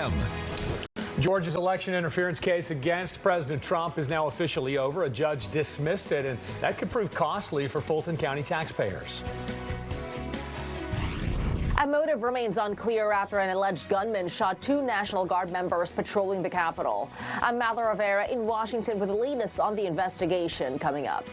a.m. Georgia's election interference case against President Trump is now officially over. A judge dismissed it, and that could prove costly for Fulton County taxpayers. A motive remains unclear after an alleged gunman shot 2 National Guard members patrolling the Capitol. I'm Mallory Rivera in Washington with the latest on the investigation coming up.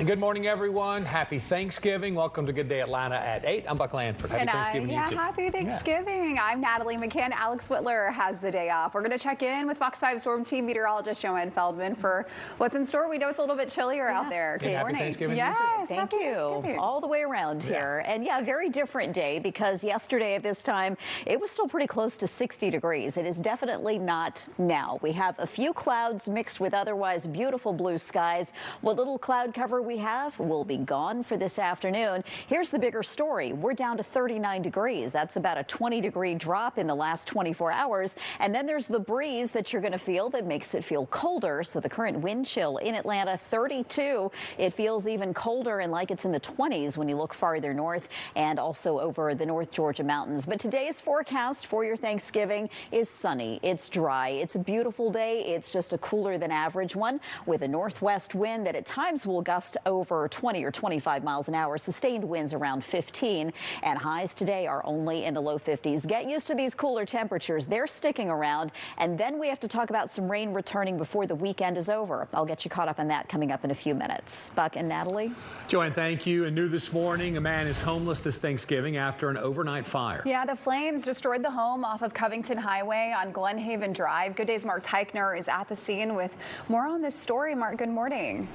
Good morning, everyone. Happy Thanksgiving. Welcome to Good Day Atlanta at 8. I'm Buck Lanford. Happy Thanksgiving to you, too. Happy Thanksgiving. Yeah. I'm Natalie McCann. Alex Whitler has the day off. We're going to check in with Fox 5 Storm Team meteorologist Joanne Feldman for what's in store. We know it's a little bit chillier out there. Good morning. Happy Thanksgiving to you, too. Thank you. All the way around here. And yeah, very different day because yesterday at this time, it was still pretty close to 60 degrees. It is definitely not now. We have a few clouds mixed with otherwise beautiful blue skies. What little cloud cover we have will be gone for this afternoon. Here's the bigger story. We're down to 39 degrees. That's about a 20-degree drop in the last 24 hours. And then there's the breeze that you're going to feel that makes it feel colder. So the current wind chill in Atlanta, 32. It feels even colder and like it's in the 20s when you look farther north and also over the North Georgia mountains. But today's forecast for your Thanksgiving is sunny. It's dry. It's a beautiful day. It's just a cooler than average one with a northwest wind that at times will gust over 20 or 25 miles an hour, sustained winds around 15, and highs today are only in the low 50s. Get used to these cooler temperatures. They're sticking around, and then we have to talk about some rain returning before the weekend is over. I'll get you caught up on that coming up in a few minutes. Buck and Natalie. Joanne, thank you. And new this morning, a man is homeless this Thanksgiving after an overnight fire. Yeah, the flames destroyed the home off of Covington Highway on Glenhaven Drive. Good Day's Mark Teichner is at the scene with more on this story. Mark, good morning.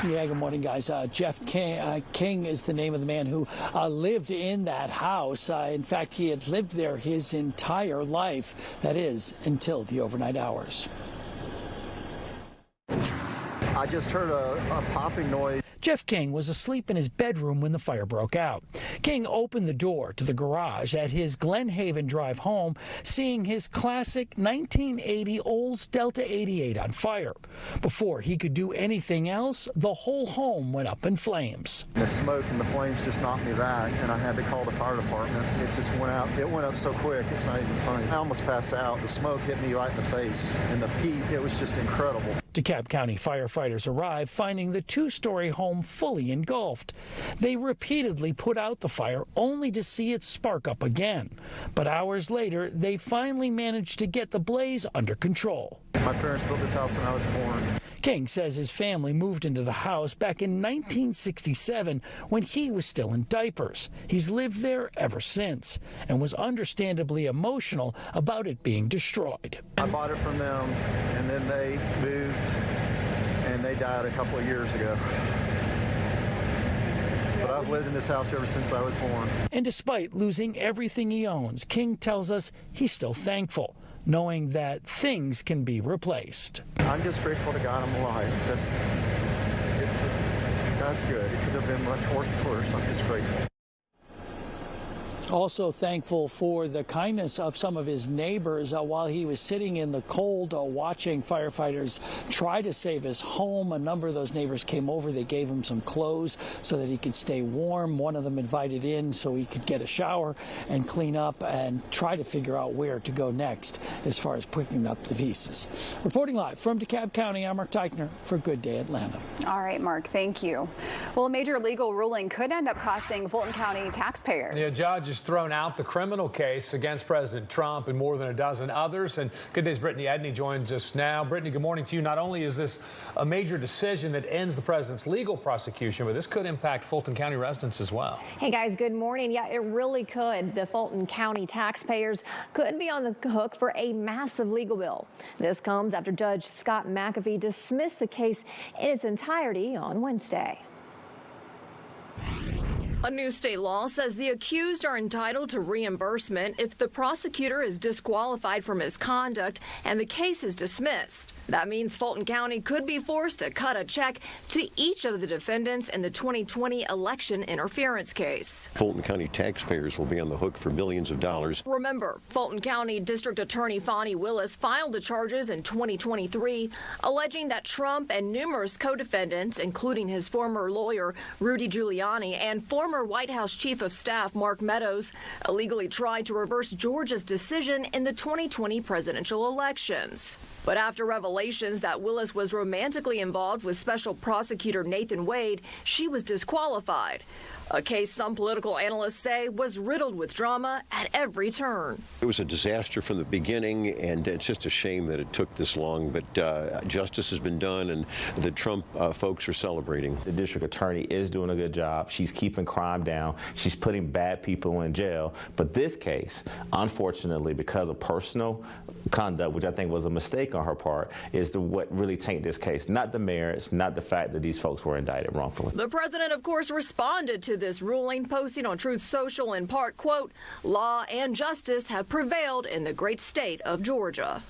Yeah, good morning, guys. Jeff King is the name of the man who lived in that house. In fact, he had lived there his entire life. That is, until the overnight hours. I just heard a popping noise. Jeff King was asleep in his bedroom when the fire broke out. King opened the door to the garage at his Glenhaven Drive home, seeing his classic 1980 Olds Delta 88 on fire. Before he could do anything else, the whole home went up in flames. The smoke and the flames just knocked me back, and I had to call the fire department. It just went out. It went up so quick, it's not even funny. I almost passed out. The smoke hit me right in the face, and the heat, it was just incredible. DeKalb County firefighters arrived, finding the 2-story home fully engulfed. They repeatedly put out the fire only to see it spark up again. But hours later, they finally managed to get the blaze under control. My parents built this house when I was born. King says his family moved into the house back in 1967 when he was still in diapers. He's lived there ever since and was understandably emotional about it being destroyed. I bought it from them, and then they moved, and they died a couple of years ago. But I've lived in this house ever since I was born. And despite losing everything he owns, King tells us he's still thankful, knowing that things can be replaced. I'm just grateful to God I'm alive. God's good. It could have been much worse. I'm just grateful. Also thankful for the kindness of some of his neighbors while he was sitting in the cold watching firefighters try to save his home. A number of those neighbors came over. They gave him some clothes so that he could stay warm. One of them invited in so he could get a shower and clean up and try to figure out where to go next as far as picking up the pieces. Reporting live from DeKalb County, I'm Mark Teichner for Good Day Atlanta. All right, Mark, thank you. Well, a major legal ruling could end up costing Fulton County taxpayers. Yeah, judges thrown out the criminal case against President Trump and more than a dozen others. And Good Day's Brittany Edney joins us now. Brittany, good morning to you. Not only is this a major decision that ends the president's legal prosecution, but this could impact Fulton County residents as well. Hey, guys, good morning. Yeah, it really could. The Fulton County taxpayers could be on the hook for a massive legal bill. This comes after Judge Scott McAfee dismissed the case in its entirety on Wednesday. A new state law says the accused are entitled to reimbursement if the prosecutor is disqualified for misconduct and the case is dismissed. That means Fulton County could be forced to cut a check to each of the defendants in the 2020 election interference case. Fulton County taxpayers will be on the hook for millions of dollars. Remember, Fulton County District Attorney Fonnie Willis filed the charges in 2023, alleging that Trump and numerous co-defendants, including his former lawyer Rudy Giuliani and former former White House Chief of Staff Mark Meadows illegally tried to reverse Georgia's decision in the 2020 presidential elections. But after revelations that Willis was romantically involved with Special Prosecutor Nathan Wade, she was disqualified. A case some political analysts say was riddled with drama at every turn. It was a disaster from the beginning, and it's just a shame that it took this long, but justice has been done, and the Trump folks are celebrating. The district attorney is doing a good job. She's keeping crime down. She's putting bad people in jail. But this case, unfortunately, because of personal conduct, which I think was a mistake on her part, is what really taint this case. Not the merits, not the fact that these folks were indicted wrongfully. The president, of course, responded to this ruling, posting on Truth Social in part, quote, "Law and justice have prevailed in the great state of Georgia."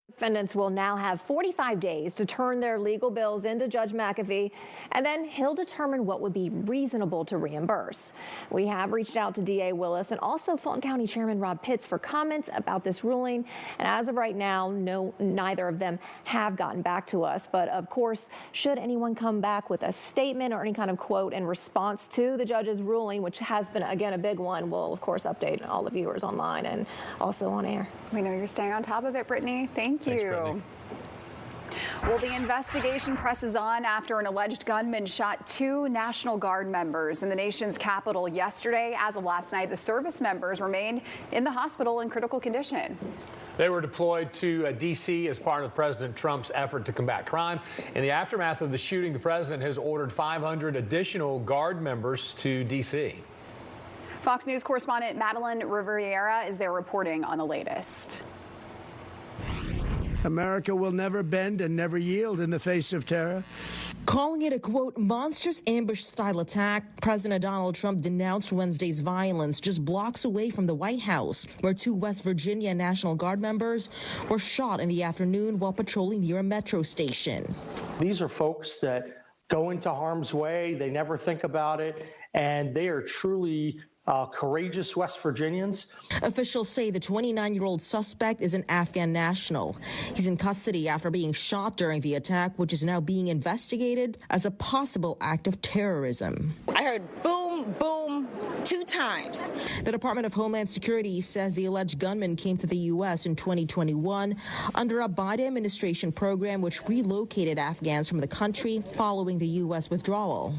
Defendants will now have 45 days to turn their legal bills into Judge McAfee, and then he'll determine what would be reasonable to reimburse. We have reached out to DA Willis and also Fulton County Chairman Rob Pitts for comments about this ruling, and as of right now, neither of them have gotten back to us. But of course, should anyone come back with a statement or any kind of quote in response to the judge's ruling, which has been, again, a big one, we'll of course update all the viewers online and also on air. We know you're staying on top of it, Brittany. Thank you. Thanks, Brittany. Well, the investigation presses on after an alleged gunman shot 2 National Guard members in the nation's capital yesterday. As of last night, the service members remained in the hospital in critical condition. They were deployed to D.C. as part of President Trump's effort to combat crime. In the aftermath of the shooting, the president has ordered 500 additional Guard members to D.C. Fox News correspondent Madeline Rivera is there reporting on the latest. America will never bend and never yield in the face of terror. Calling it a, quote, monstrous ambush-style attack, President Donald Trump denounced Wednesday's violence just blocks away from the White House, where 2 West Virginia National Guard members were shot in the afternoon while patrolling near a metro station. These are folks that go into harm's way. They never think about it, and they are truly courageous West Virginians. Officials say the 29-year-old suspect is an Afghan national. He's in custody after being shot during the attack, which is now being investigated as a possible act of terrorism. I heard boom, boom, 2 times. The Department of Homeland Security says the alleged gunman came to the U.S. in 2021 under a Biden administration program which relocated Afghans from the country following the U.S. withdrawal.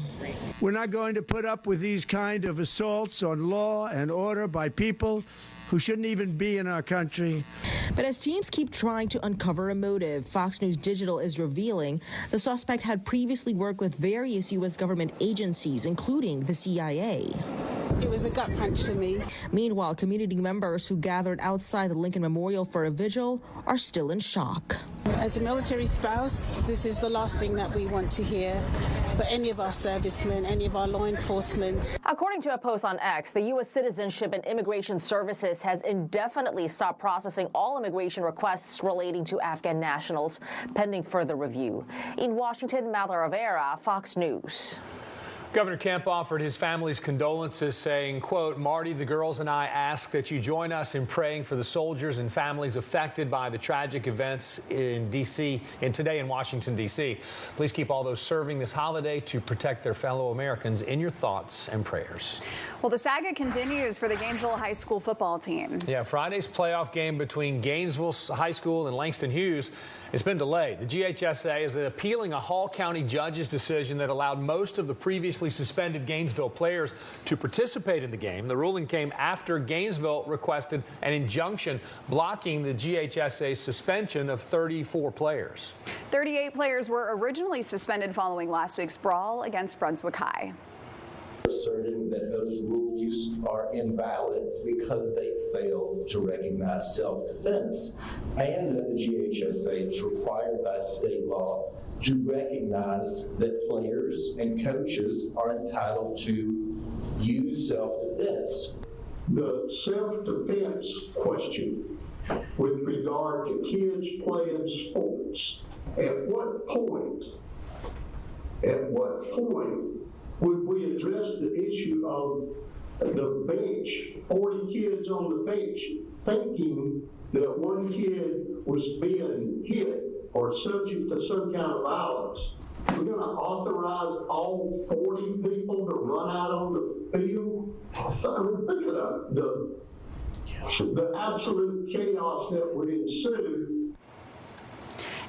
We're not going to put up with these kind of assaults on law and order by people who shouldn't even be in our country. But as teams keep trying to uncover a motive, Fox News Digital is revealing the suspect had previously worked with various U.S. government agencies, including the CIA. It was a gut punch for me. Meanwhile, community members who gathered outside the Lincoln Memorial for a vigil are still in shock. As a military spouse, this is the last thing that we want to hear for any of our servicemen, any of our law enforcement. According to a post on X, the U.S. Citizenship and Immigration Services has indefinitely stopped processing all immigration requests relating to Afghan nationals, pending further review. In Washington, Madeline Rivera, Fox News. Governor Kemp offered his family's condolences, saying, quote, "Marty, the girls and I ask that you join us in praying for the soldiers and families affected by the tragic events in D.C. and today in Washington, D.C. Please keep all those serving this holiday to protect their fellow Americans in your thoughts and prayers." Well, the saga continues for the Gainesville High School football team. Yeah, Friday's playoff game between Gainesville High School and Langston Hughes has been delayed. The GHSA is appealing a Hall County judge's decision that allowed most of the previously suspended Gainesville players to participate in the game. The ruling came after Gainesville requested an injunction blocking the GHSA's suspension of 34 players. 38 players were originally suspended following last week's brawl against Brunswick High. Asserting that those rules are invalid because they fail to recognize self-defense, and that the GHSA is required by state law to recognize that players and coaches are entitled to use self-defense. The self-defense question with regard to kids playing sports, at what point would we address the issue of the bench, 40 kids on the bench, thinking that one kid was being hit or subject to some kind of violence? We're going to authorize all 40 people to run out on the field. I mean, think of the absolute chaos that would ensue.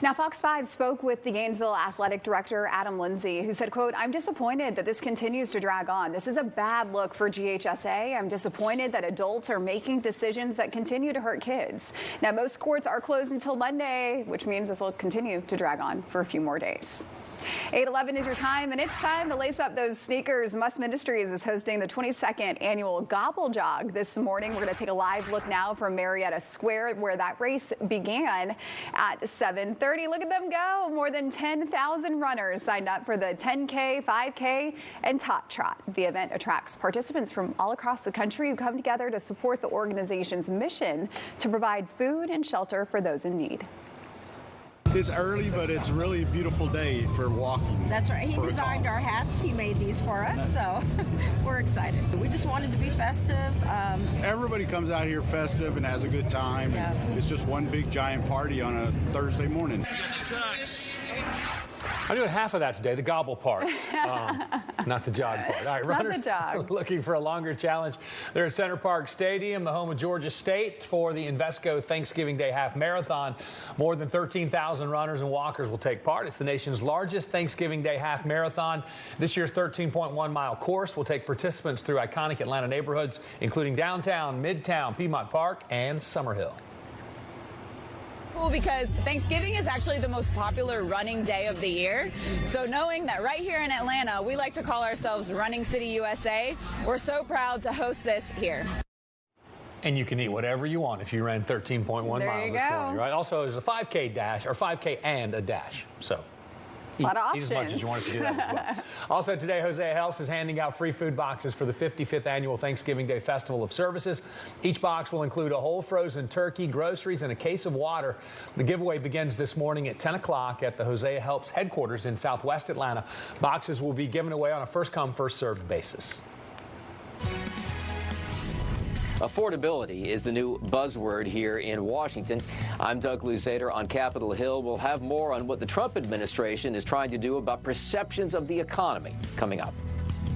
Now, Fox 5 spoke with the Gainesville athletic director, Adam Lindsay, who said, quote, "I'm disappointed that this continues to drag on. This is a bad look for GHSA. I'm disappointed that adults are making decisions that continue to hurt kids." Now, most courts are closed until Monday, which means this will continue to drag on for a few more days. 8:11 is your time, and it's time to lace up those sneakers. Must Ministries is hosting the 22nd annual Gobble Jog this morning. We're going to take a live look now from Marietta Square, where that race began at 7:30. Look at them go. More than 10,000 runners signed up for the 10K, 5K, and Tot Trot. The event attracts participants from all across the country who come together to support the organization's mission to provide food and shelter for those in need. It's early, but it's really a beautiful day for walking. That's right. He designed our hats. He made these for us, so we're excited. We just wanted to be festive. Everybody comes out here festive and has a good time. Yeah. It's just one big giant party on a Thursday morning. Sucks. I'm doing half of that today, the gobble part, not the jog part. All right, runners not the jog. Looking for a longer challenge. They're at Center Park Stadium, the home of Georgia State, for the Invesco Thanksgiving Day Half Marathon. More than 13,000 runners and walkers will take part. It's the nation's largest Thanksgiving Day Half Marathon. This year's 13.1-mile course will take participants through iconic Atlanta neighborhoods, including downtown, Midtown, Piedmont Park, and Summerhill. Cool, because Thanksgiving is actually the most popular running day of the year. So knowing that right here in Atlanta, we like to call ourselves Running City USA, we're so proud to host this here. And you can eat whatever you want if you ran 13.1 miles this morning, right? Also, there's a 5K dash, or 5K and a dash. So eat as much as you want to do that as well. Also today, Hosea Helps is handing out free food boxes for the 55th annual Thanksgiving Day Festival of Services. Each box will include a whole frozen turkey, groceries, and a case of water. The giveaway begins this morning at 10 o'clock at the Hosea Helps headquarters in Southwest Atlanta. Boxes will be given away on a first-come, first-served basis. Affordability is the new buzzword here in Washington. I'm Doug Luzader on Capitol Hill. We'll have more on what the Trump administration is trying to do about perceptions of the economy coming up.